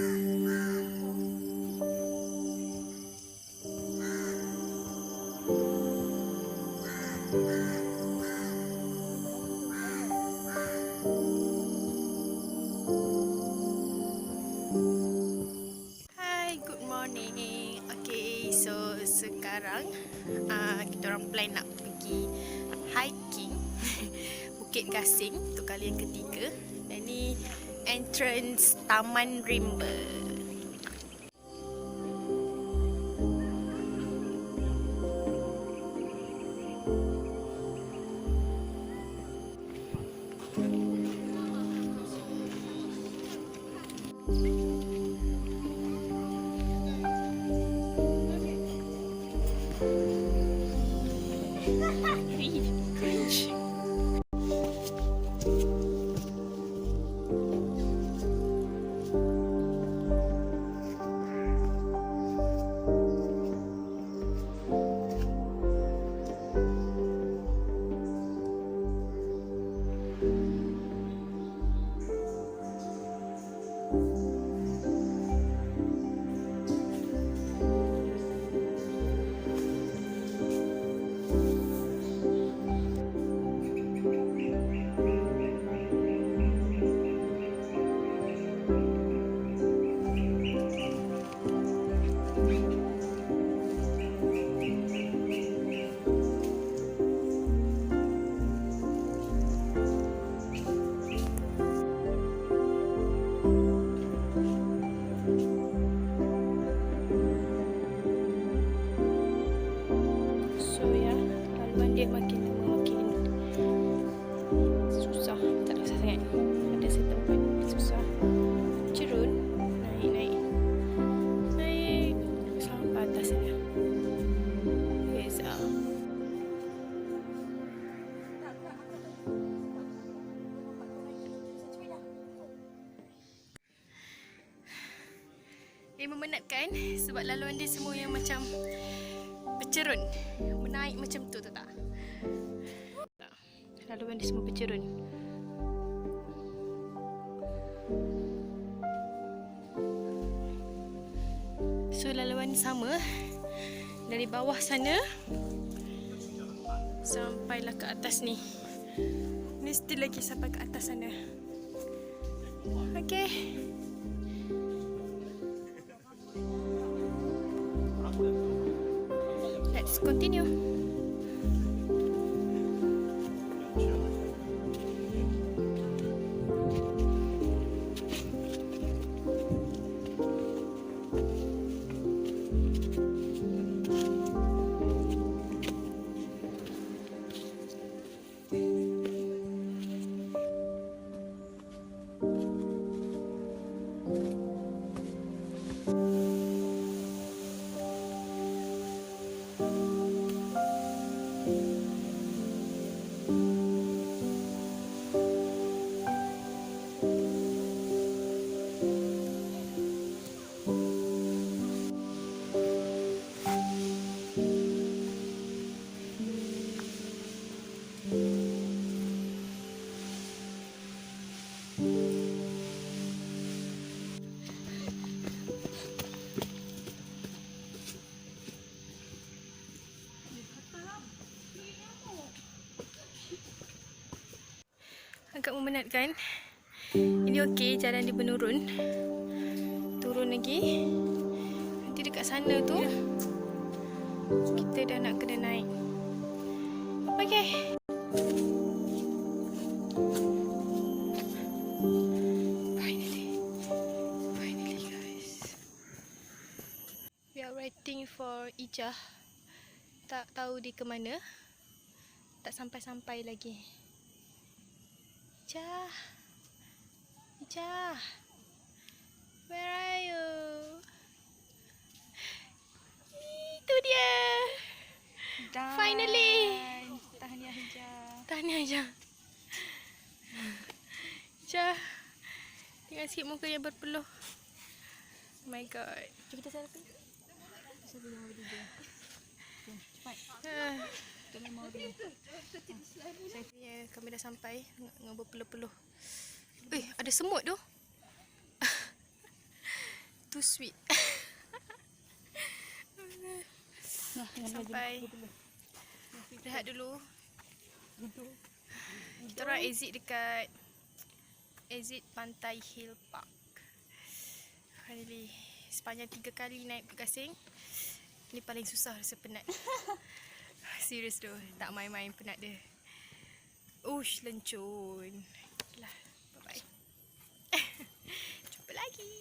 Hi, good morning. Okay, so sekarang kita orang plan nak pergi hiking Bukit Gasing untuk kali yang ketiga. Dan ni entrance Taman Rimba. Cringe. So ya, laluan dia makin lama makin susah, tak susah sangat. Ada setempat susah. Cerun, naik sampai atas sana. Reza. Dia memenatkan sebab laluan dia semua yang macam bercerun, menaik macam tu, tahu tak? Laluan dia semua bercerun. So laluan sama dari bawah sana sampailah ke atas ni. Ni still lagi sampai ke atas sana. Okay. Let's continue. Agak memenatkan. Ini okey, jalan dia menurun. Turun lagi. Nanti dekat sana tu kita dah nak kena naik. Okey. Finally guys. We are waiting for Ijah. Tak tahu dia ke mana. Tak sampai-sampai lagi. Ijah, where are you? Itu dia. Finally. Tahniah Ijah. Tahniah Ijah. Ijah, dengan sikit muka yang berpeluh. Oh my god. Cuba kita selfie. Selfie yang video. Cepat. Kita memang video. Ya, kami dah sampai dengan berpeluh-peluh. Ada semut tu. too sweet. Nah, yang Sampai lagi dulu. rehat dulu. Duduk. Kita orang exit Pantai Hill Park. Finally, sepanjang 3 kali naik Bukit Gasing, ni paling susah, rasa penat. Serius tu, tak main-main penat dia. Ush, lencun. Lah, bye-bye. Jumpa lagi.